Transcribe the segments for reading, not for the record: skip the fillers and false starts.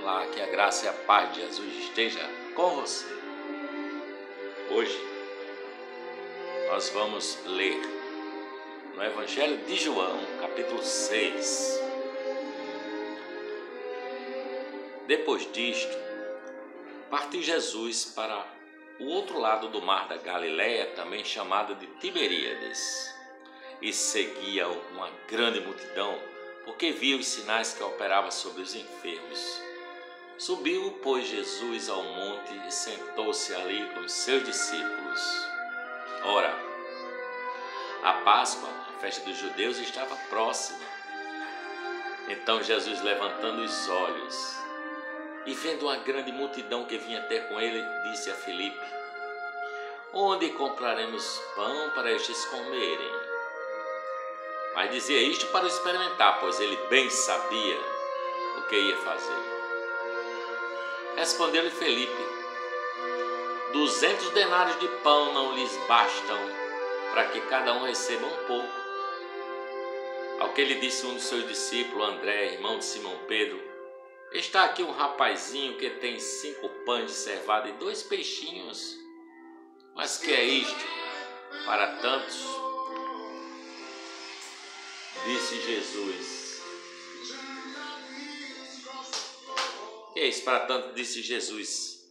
Olá, que a graça e a paz de Jesus esteja com você. Hoje nós vamos ler no Evangelho de João, capítulo 6. Depois disto, partiu Jesus para o outro lado do mar da Galileia, também chamado de Tiberíades, e seguia uma grande multidão, porque via os sinais que operava sobre os enfermos. Subiu, pois, Jesus ao monte e sentou-se ali com os seus discípulos. Ora, a Páscoa, a festa dos judeus, estava próxima. Então Jesus, levantando os olhos e vendo uma grande multidão que vinha ter com ele, disse a Filipe: onde compraremos pão para estes comerem? Mas dizia isto para o experimentar, pois ele bem sabia o que ia fazer. Respondeu-lhe Filipe: 200 denários de pão não lhes bastam para que cada um receba um pouco. Ao que lhe disse um dos seus discípulos, André, irmão de Simão Pedro: está aqui um rapazinho que tem 5 pães de cevada e 2 peixinhos. Mas que é isto para tantos? Disse Jesus. Que é isso para tanto? Disse Jesus.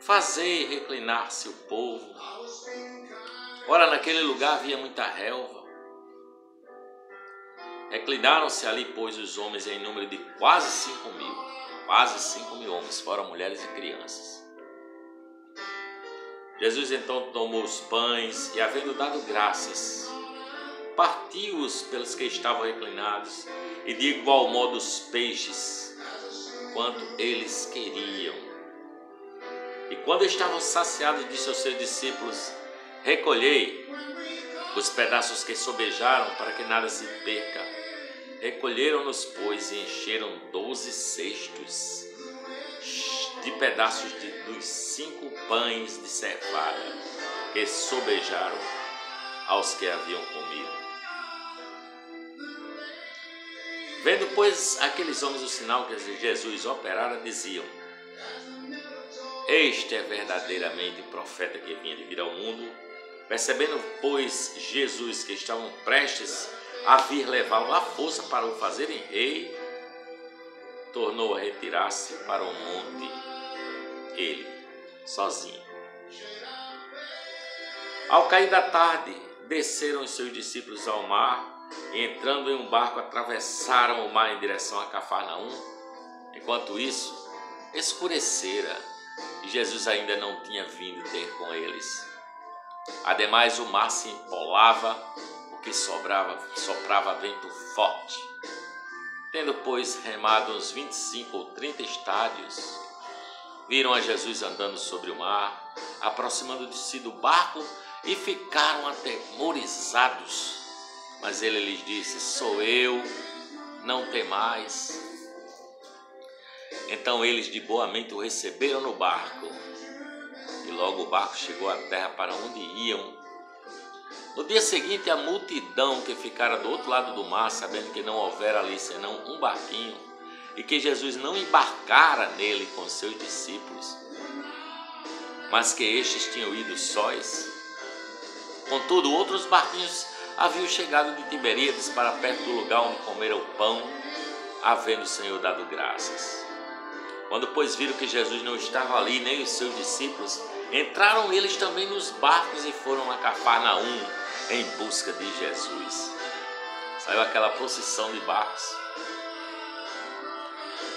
Fazei reclinar-se o povo. Ora, naquele lugar havia muita relva. Reclinaram-se ali, pois, os homens em número de quase 5.000. Quase 5.000 homens, fora mulheres e crianças. Jesus então tomou os pães e, havendo dado graças, partiu-os pelos que estavam reclinados, e de igual modo os peixes, quanto eles queriam. E quando estavam saciados, disse aos seus discípulos: recolhei os pedaços que sobejaram, para que nada se perca. Recolheram-nos, pois, e encheram 12 cestos de pedaços dos 5 pães de cevada que sobejaram aos que haviam comido. Vendo, pois, aqueles homens o sinal que Jesus operara, diziam: este é verdadeiramente o profeta que vinha de vir ao mundo. Percebendo, pois, Jesus que estavam prestes a vir levá-lo à força para o fazerem rei, tornou a retirar-se para o monte, ele, sozinho. Ao cair da tarde, desceram os seus discípulos ao mar, e entrando em um barco, atravessaram o mar em direção a Cafarnaum. Enquanto isso, escurecera, e Jesus ainda não tinha vindo ter com eles. Ademais, o mar se empolava, porque soprava vento forte. Tendo, pois, remado uns 25 ou 30 estádios, viram a Jesus andando sobre o mar, aproximando-se do barco, e ficaram atemorizados. Mas ele lhes disse: sou eu, não temais. Então eles de boa mente o receberam no barco, e logo o barco chegou à terra para onde iam. No dia seguinte, a multidão que ficara do outro lado do mar, sabendo que não houvera ali senão um barquinho, e que Jesus não embarcara nele com seus discípulos, mas que estes tinham ido sós. Contudo, outros barquinhos haviam chegado de Tiberíades para perto do lugar onde comeram o pão, havendo o Senhor dado graças. Quando, pois, viram que Jesus não estava ali, nem os seus discípulos, entraram eles também nos barcos e foram a Cafarnaum em busca de Jesus. Saiu aquela procissão de barcos.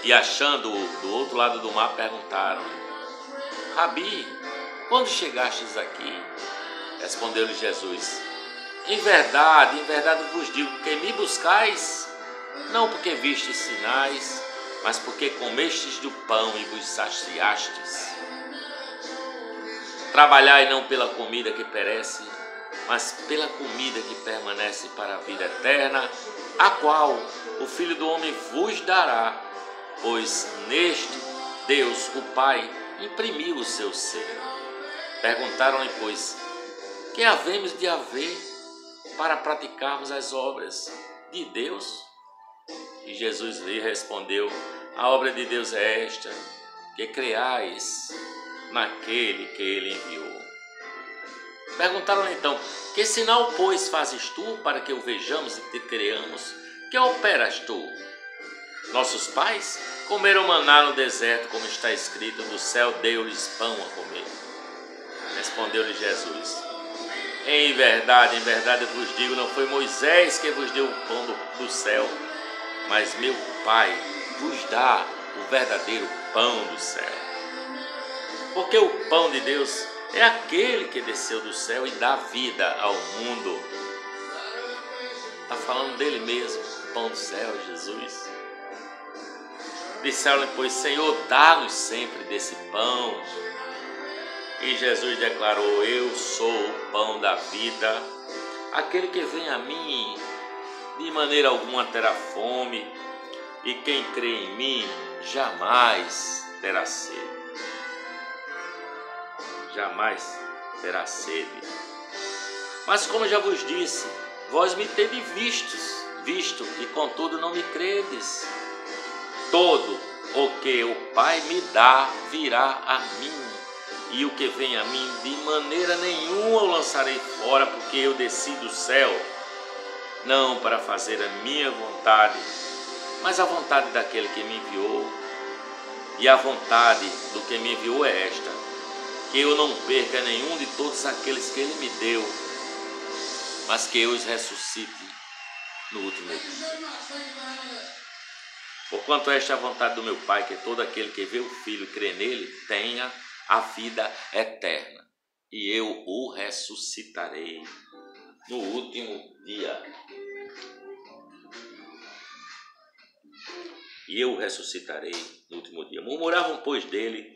E achando-o do outro lado do mar, perguntaram: Rabi, quando chegastes aqui? Respondeu-lhe Jesus: em verdade vos digo que me buscais, não porque vistes sinais, mas porque comestes do pão e vos saciastes. Trabalhai não pela comida que perece, mas pela comida que permanece para a vida eterna, a qual o Filho do Homem vos dará, pois neste Deus, o Pai, imprimiu o seu selo. Perguntaram-lhe, pois, que havemos de haver para praticarmos as obras de Deus? E Jesus lhe respondeu: A obra de Deus é esta, que creais naquele que ele enviou. Perguntaram então: que sinal, pois, fazes tu para que o vejamos e te creamos? Que operas tu? Nossos pais comeram maná no deserto, como está escrito: do céu deu-lhes pão a comer. Respondeu-lhe Jesus: em verdade vos digo, não foi Moisés que vos deu o pão do céu, mas meu Pai vos dá o verdadeiro pão do céu. Porque o pão de Deus é aquele que desceu do céu e dá vida ao mundo. Está falando dele mesmo, o pão do céu, Jesus. Disseram-lhe, pois: Senhor, dá-nos sempre desse pão. E Jesus declarou: eu sou o pão da vida. Aquele que vem a mim, de maneira alguma terá fome, e quem crê em mim jamais terá sede. Jamais terá sede. Mas como já vos disse, vós me tendes visto, e contudo não me credes. Todo o que o Pai me dá virá a mim, e o que vem a mim de maneira nenhuma o lançarei fora, porque eu desci do céu, não para fazer a minha vontade, mas a vontade daquele que me enviou. E a vontade do que me enviou é esta: que eu não perca nenhum de todos aqueles que ele me deu, mas que eu os ressuscite no último dia. Porquanto esta é a vontade do meu Pai, que todo aquele que vê o Filho e crê nele tenha a vida eterna, e eu o ressuscitarei no último dia. E eu o ressuscitarei no último dia. Murmuravam, pois, dele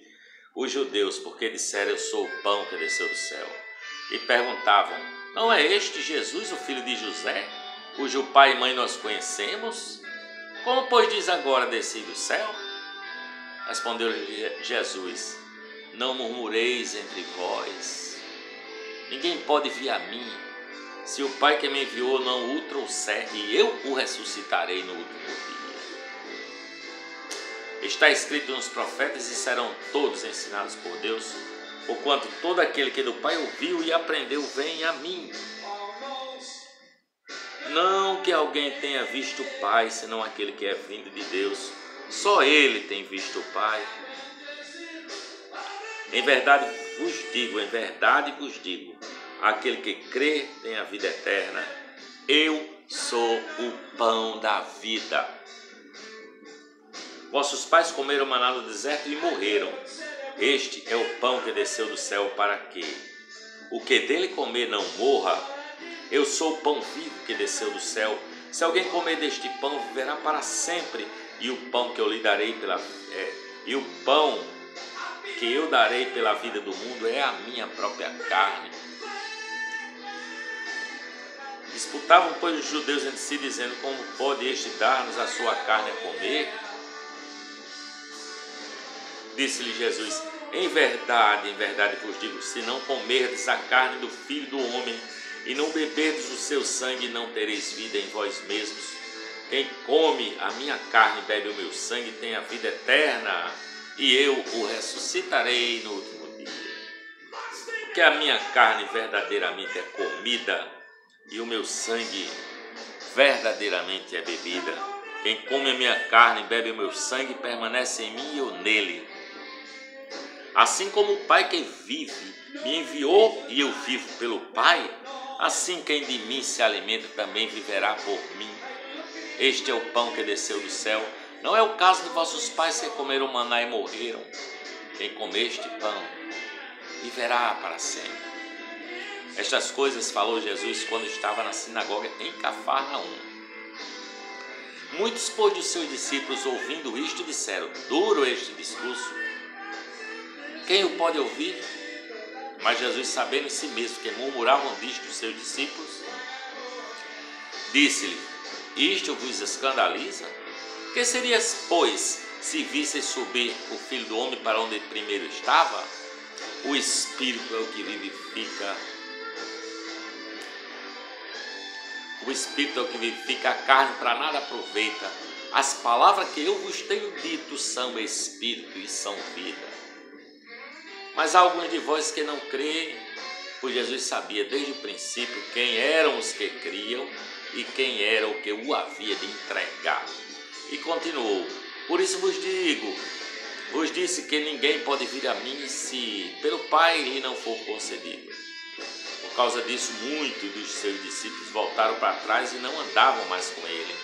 os judeus, porque disseram: eu sou o pão que desceu do céu. E perguntavam: não é este Jesus, o filho de José, cujo pai e mãe nós conhecemos? Como, pois, diz agora: desci do céu? Respondeu-lhe Jesus: não murmureis entre vós. Ninguém pode vir a mim, se o Pai que me enviou não o trouxer, e eu o ressuscitarei no último dia. Está escrito nos profetas, e serão todos ensinados por Deus, porquanto todo aquele que do Pai ouviu e aprendeu vem a mim. Não que alguém tenha visto o Pai, senão aquele que é vindo de Deus. Só ele tem visto o Pai. Em verdade vos digo, aquele que crê tem a vida eterna. Eu sou o pão da vida. Vossos pais comeram maná no deserto e morreram. Este é o pão que desceu do céu, para que o que dele comer não morra. Eu sou o pão vivo que desceu do céu. Se alguém comer deste pão, viverá para sempre. E o pão que eu lhe darei o pão que eu darei pela vida do mundo é a minha própria carne. Disputavam, pois, os judeus entre si, dizendo: como pode este dar-nos a sua carne a comer? Disse-lhe Jesus: em verdade vos digo, se não comerdes a carne do Filho do Homem e não beberdes o seu sangue, não tereis vida em vós mesmos. Quem come a minha carne e bebe o meu sangue tem a vida eterna, e eu o ressuscitarei no último dia. Porque a minha carne verdadeiramente é comida, e o meu sangue verdadeiramente é bebida. Quem come a minha carne e bebe o meu sangue permanece em mim e eu nele. Assim como o Pai que vive me enviou e eu vivo pelo Pai, assim quem de mim se alimenta também viverá por mim. Este é o pão que desceu do céu. Não é o caso de vossos pais que comeram maná e morreram. Quem comer este pão viverá para sempre. Estas coisas falou Jesus quando estava na sinagoga em Cafarnaum. Muitos, pois, dos seus discípulos, ouvindo isto, disseram: duro este discurso, quem o pode ouvir? Mas Jesus, sabendo em si mesmo que murmuravam disto os seus discípulos, disse-lhe: isto vos escandaliza? Que seria, pois, se visseis subir o Filho do Homem para onde primeiro estava? O Espírito é o que vivifica. O Espírito é o que vivifica, a carne para nada aproveita. As palavras que eu vos tenho dito são Espírito e são vida. Mas há alguns de vós que não creem, pois Jesus sabia desde o princípio quem eram os que criam e quem era o que o havia de entregar. E continuou: por isso vos disse que ninguém pode vir a mim se pelo Pai lhe não for concedido. Por causa disso, muitos dos seus discípulos voltaram para trás e não andavam mais com ele.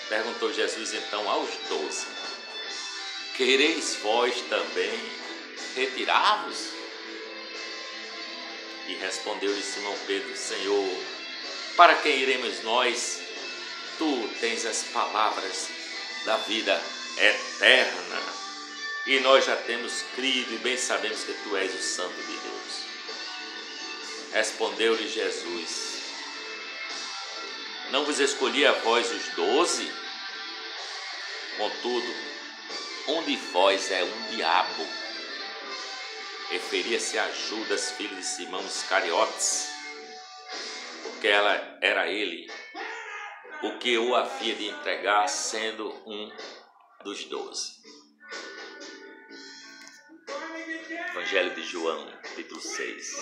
Perguntou Jesus então aos 12: quereis vós também retirar-vos? E respondeu-lhe Simão Pedro: Senhor, para quem iremos nós? Tu tens as palavras da vida eterna, e nós já temos crido e bem sabemos que tu és o Santo de Deus. Respondeu-lhe Jesus: não vos escolhi a vós os 12? Contudo, um de vós é um diabo. Referia-se a Judas, filho de Simão Iscariotes, porque era ele o que o havia de entregar, sendo um dos 12. Evangelho de João, capítulo 6.